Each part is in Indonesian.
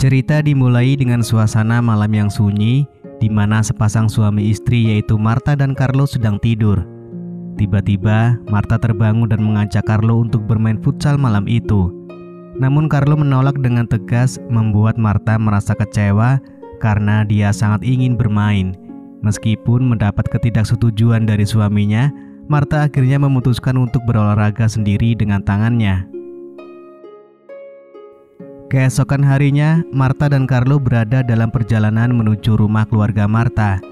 Cerita dimulai dengan suasana malam yang sunyi, di mana sepasang suami istri yaitu Martha dan Carlo sedang tidur. Tiba-tiba, Martha terbangun dan mengajak Carlo untuk bermain futsal malam itu. Namun Carlo menolak dengan tegas, membuat Martha merasa kecewa karena dia sangat ingin bermain. Meskipun mendapat ketidaksetujuan dari suaminya, Martha akhirnya memutuskan untuk berolahraga sendiri dengan tangannya. Keesokan harinya, Martha dan Carlo berada dalam perjalanan menuju rumah keluarga Martha.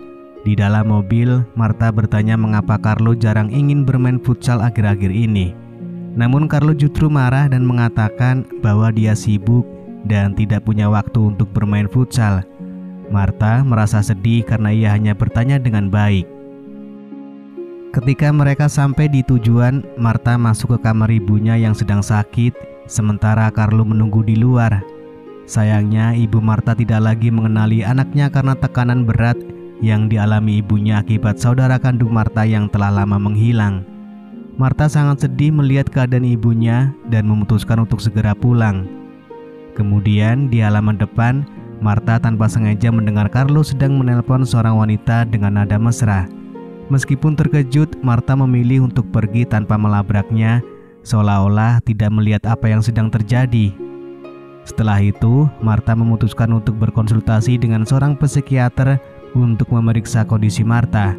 Di dalam mobil, Martha bertanya mengapa Carlo jarang ingin bermain futsal akhir-akhir ini. Namun Carlo justru marah dan mengatakan bahwa dia sibuk dan tidak punya waktu untuk bermain futsal. Martha merasa sedih karena ia hanya bertanya dengan baik. Ketika mereka sampai di tujuan, Martha masuk ke kamar ibunya yang sedang sakit, sementara Carlo menunggu di luar. Sayangnya, ibu Martha tidak lagi mengenali anaknya karena tekanan berat yang dialami ibunya akibat saudara kandung Martha yang telah lama menghilang. Martha sangat sedih melihat keadaan ibunya dan memutuskan untuk segera pulang. Kemudian di halaman depan, Martha tanpa sengaja mendengar Carlo sedang menelpon seorang wanita dengan nada mesra. Meskipun terkejut, Martha memilih untuk pergi tanpa melabraknya, seolah-olah tidak melihat apa yang sedang terjadi. Setelah itu, Martha memutuskan untuk berkonsultasi dengan seorang psikiater untuk memeriksa kondisi Martha.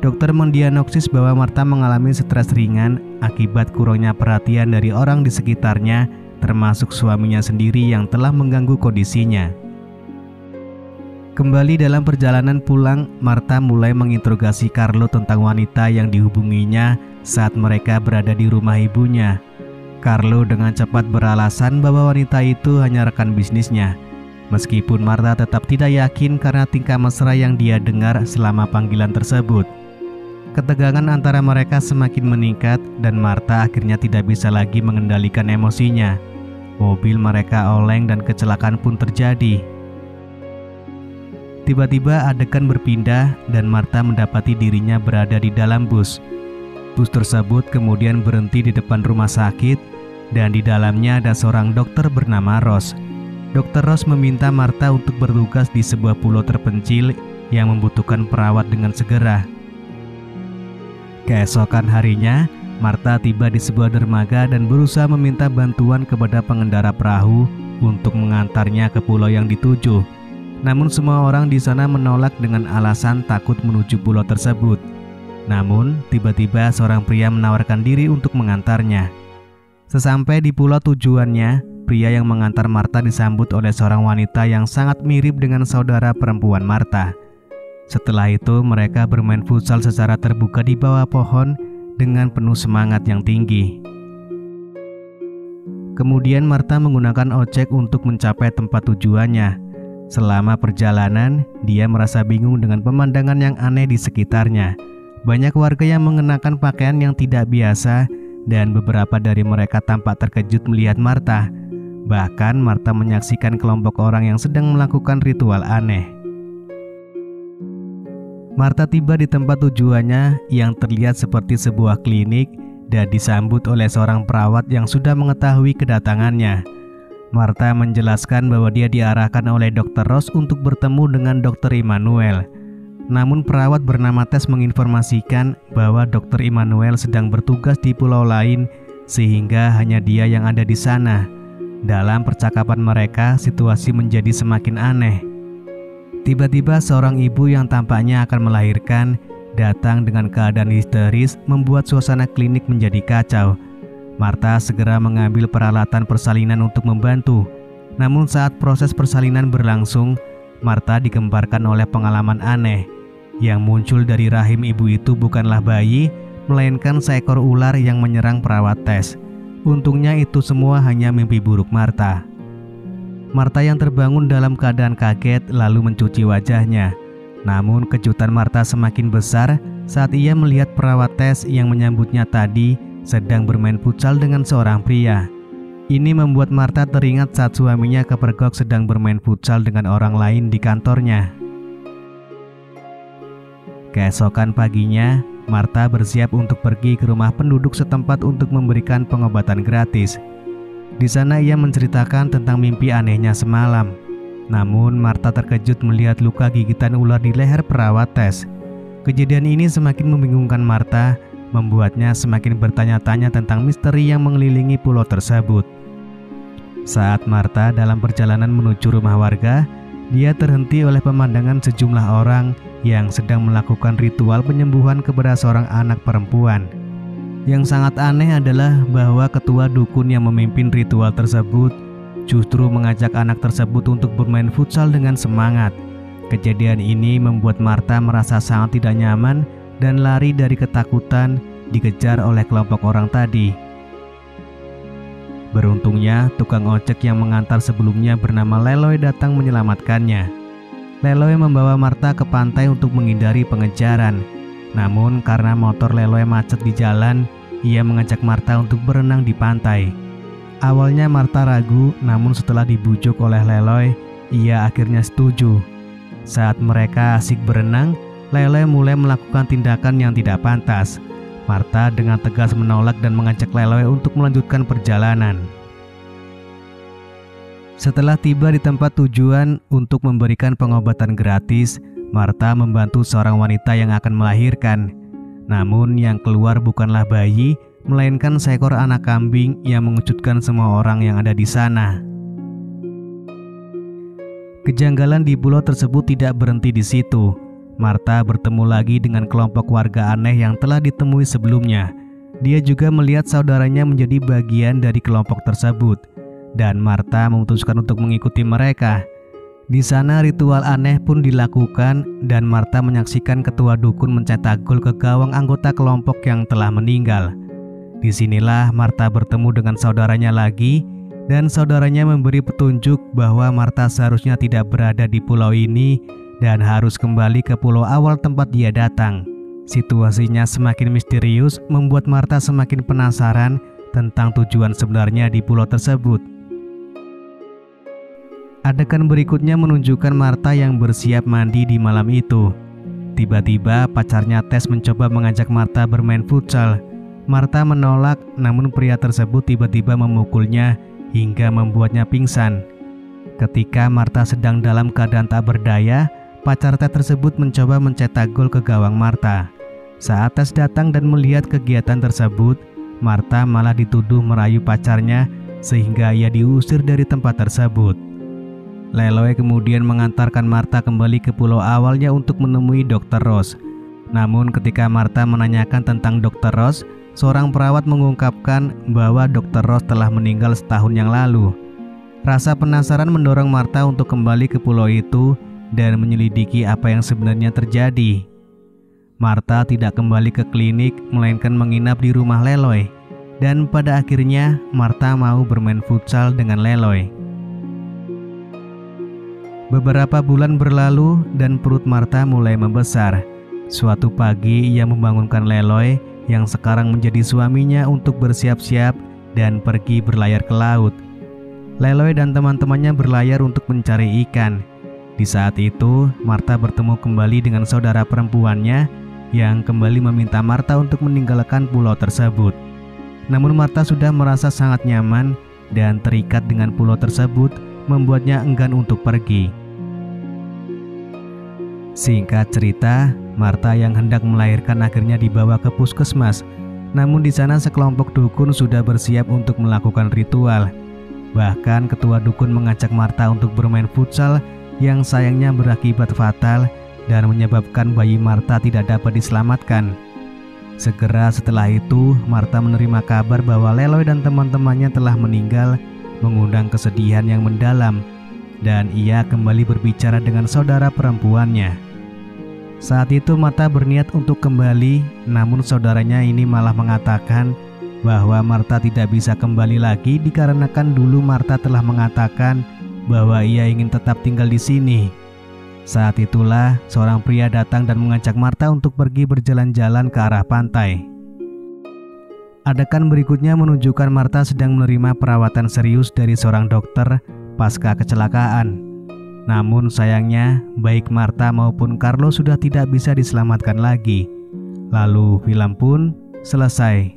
Dokter mendiagnosis bahwa Martha mengalami stres ringan akibat kurangnya perhatian dari orang di sekitarnya, termasuk suaminya sendiri yang telah mengganggu kondisinya. Kembali dalam perjalanan pulang, Martha mulai menginterogasi Carlo tentang wanita yang dihubunginya saat mereka berada di rumah ibunya. Carlo dengan cepat beralasan bahwa wanita itu hanya rekan bisnisnya. Meskipun Martha tetap tidak yakin karena tingkah mesra yang dia dengar selama panggilan tersebut. Ketegangan antara mereka semakin meningkat dan Martha akhirnya tidak bisa lagi mengendalikan emosinya. Mobil mereka oleng dan kecelakaan pun terjadi. Tiba-tiba adegan berpindah dan Martha mendapati dirinya berada di dalam bus. Bus tersebut kemudian berhenti di depan rumah sakit dan di dalamnya ada seorang dokter bernama Ross. Dr. Ross meminta Martha untuk bertugas di sebuah pulau terpencil yang membutuhkan perawat dengan segera. Keesokan harinya, Martha tiba di sebuah dermaga dan berusaha meminta bantuan kepada pengendara perahu untuk mengantarnya ke pulau yang dituju. Namun semua orang di sana menolak dengan alasan takut menuju pulau tersebut. Namun, tiba-tiba seorang pria menawarkan diri untuk mengantarnya. Sesampai di pulau tujuannya, pria yang mengantar Martha disambut oleh seorang wanita yang sangat mirip dengan saudara perempuan Martha. Setelah itu, mereka bermain futsal secara terbuka di bawah pohon dengan penuh semangat yang tinggi. Kemudian Martha menggunakan ojek untuk mencapai tempat tujuannya. Selama perjalanan, dia merasa bingung dengan pemandangan yang aneh di sekitarnya. Banyak warga yang mengenakan pakaian yang tidak biasa dan beberapa dari mereka tampak terkejut melihat Martha. Bahkan Martha menyaksikan kelompok orang yang sedang melakukan ritual aneh. Martha tiba di tempat tujuannya yang terlihat seperti sebuah klinik dan disambut oleh seorang perawat yang sudah mengetahui kedatangannya. Martha menjelaskan bahwa dia diarahkan oleh Dr. Ross untuk bertemu dengan Dr. Immanuel. Namun perawat bernama Tess menginformasikan bahwa Dr. Immanuel sedang bertugas di pulau lain sehingga hanya dia yang ada di sana. Dalam percakapan mereka, situasi menjadi semakin aneh. Tiba-tiba seorang ibu yang tampaknya akan melahirkan datang dengan keadaan histeris membuat suasana klinik menjadi kacau. Martha segera mengambil peralatan persalinan untuk membantu. Namun saat proses persalinan berlangsung, Martha digemparkan oleh pengalaman aneh. Yang muncul dari rahim ibu itu bukanlah bayi, melainkan seekor ular yang menyerang perawat Tess. Untungnya itu semua hanya mimpi buruk Martha. Martha yang terbangun dalam keadaan kaget lalu mencuci wajahnya. Namun kejutan Martha semakin besar saat ia melihat perawat Tess yang menyambutnya tadi sedang bermain futsal dengan seorang pria. Ini membuat Martha teringat saat suaminya kepergok sedang bermain futsal dengan orang lain di kantornya. Keesokan paginya, Martha bersiap untuk pergi ke rumah penduduk setempat untuk memberikan pengobatan gratis. Di sana ia menceritakan tentang mimpi anehnya semalam. Namun Martha terkejut melihat luka gigitan ular di leher perawat Tess. Kejadian ini semakin membingungkan Martha, membuatnya semakin bertanya-tanya tentang misteri yang mengelilingi pulau tersebut. Saat Martha dalam perjalanan menuju rumah warga, dia terhenti oleh pemandangan sejumlah orang yang sedang melakukan ritual penyembuhan kepada seorang anak perempuan. Yang sangat aneh adalah bahwa ketua dukun yang memimpin ritual tersebut justru mengajak anak tersebut untuk bermain futsal dengan semangat. Kejadian ini membuat Martha merasa sangat tidak nyaman dan lari dari ketakutan dikejar oleh kelompok orang tadi. Beruntungnya, tukang ojek yang mengantar sebelumnya bernama Leloy datang menyelamatkannya. Leloy membawa Martha ke pantai untuk menghindari pengejaran. Namun karena motor Leloy macet di jalan, ia mengajak Martha untuk berenang di pantai. Awalnya Martha ragu, namun setelah dibujuk oleh Leloy, ia akhirnya setuju. Saat mereka asik berenang, Leloy mulai melakukan tindakan yang tidak pantas. Martha dengan tegas menolak dan mengajak Leloy untuk melanjutkan perjalanan. Setelah tiba di tempat tujuan untuk memberikan pengobatan gratis, Martha membantu seorang wanita yang akan melahirkan. Namun yang keluar bukanlah bayi, melainkan seekor anak kambing yang mengejutkan semua orang yang ada di sana. Kejanggalan di pulau tersebut tidak berhenti di situ. Martha bertemu lagi dengan kelompok warga aneh yang telah ditemui sebelumnya. Dia juga melihat saudaranya menjadi bagian dari kelompok tersebut, dan Martha memutuskan untuk mengikuti mereka. Di sana ritual aneh pun dilakukan, dan Martha menyaksikan ketua dukun mencetak gol ke gawang anggota kelompok yang telah meninggal. Disinilah Martha bertemu dengan saudaranya lagi, dan saudaranya memberi petunjuk bahwa Martha seharusnya tidak berada di pulau ini dan harus kembali ke pulau awal tempat dia datang. Situasinya semakin misterius, membuat Martha semakin penasaran tentang tujuan sebenarnya di pulau tersebut. Adegan berikutnya menunjukkan Martha yang bersiap mandi di malam itu. Tiba-tiba pacarnya Tess mencoba mengajak Martha bermain futsal. Martha menolak, namun pria tersebut tiba-tiba memukulnya hingga membuatnya pingsan. Ketika Martha sedang dalam keadaan tak berdaya, pacar Tess tersebut mencoba mencetak gol ke gawang Martha. Saat Tess datang dan melihat kegiatan tersebut, Martha malah dituduh merayu pacarnya sehingga ia diusir dari tempat tersebut. Leloy kemudian mengantarkan Martha kembali ke pulau awalnya untuk menemui Dr. Ross. Namun ketika Martha menanyakan tentang Dr. Ross, seorang perawat mengungkapkan bahwa Dr. Ross telah meninggal setahun yang lalu. Rasa penasaran mendorong Martha untuk kembali ke pulau itu dan menyelidiki apa yang sebenarnya terjadi. Martha tidak kembali ke klinik, melainkan menginap di rumah Leloy. Dan pada akhirnya Martha mau bermain futsal dengan Leloy. Beberapa bulan berlalu dan perut Martha mulai membesar. Suatu pagi ia membangunkan Leloy yang sekarang menjadi suaminya untuk bersiap-siap dan pergi berlayar ke laut. Leloy dan teman-temannya berlayar untuk mencari ikan. Di saat itu, Martha bertemu kembali dengan saudara perempuannya yang kembali meminta Martha untuk meninggalkan pulau tersebut. Namun Martha sudah merasa sangat nyaman dan terikat dengan pulau tersebut, membuatnya enggan untuk pergi. Singkat cerita, Martha yang hendak melahirkan akhirnya dibawa ke puskesmas. Namun di sana sekelompok dukun sudah bersiap untuk melakukan ritual. Bahkan ketua dukun mengajak Martha untuk bermain futsal yang sayangnya berakibat fatal dan menyebabkan bayi Martha tidak dapat diselamatkan. Segera setelah itu, Martha menerima kabar bahwa Leloy dan teman-temannya telah meninggal, mengundang kesedihan yang mendalam, dan ia kembali berbicara dengan saudara perempuannya. Saat itu Martha berniat untuk kembali, namun saudaranya ini malah mengatakan bahwa Martha tidak bisa kembali lagi dikarenakan dulu Martha telah mengatakan bahwa ia ingin tetap tinggal di sini. Saat itulah seorang pria datang dan mengajak Martha untuk pergi berjalan-jalan ke arah pantai. Adegan berikutnya menunjukkan Martha sedang menerima perawatan serius dari seorang dokter pasca kecelakaan. Namun sayangnya, baik Martha maupun Carlo sudah tidak bisa diselamatkan lagi. Lalu film pun selesai.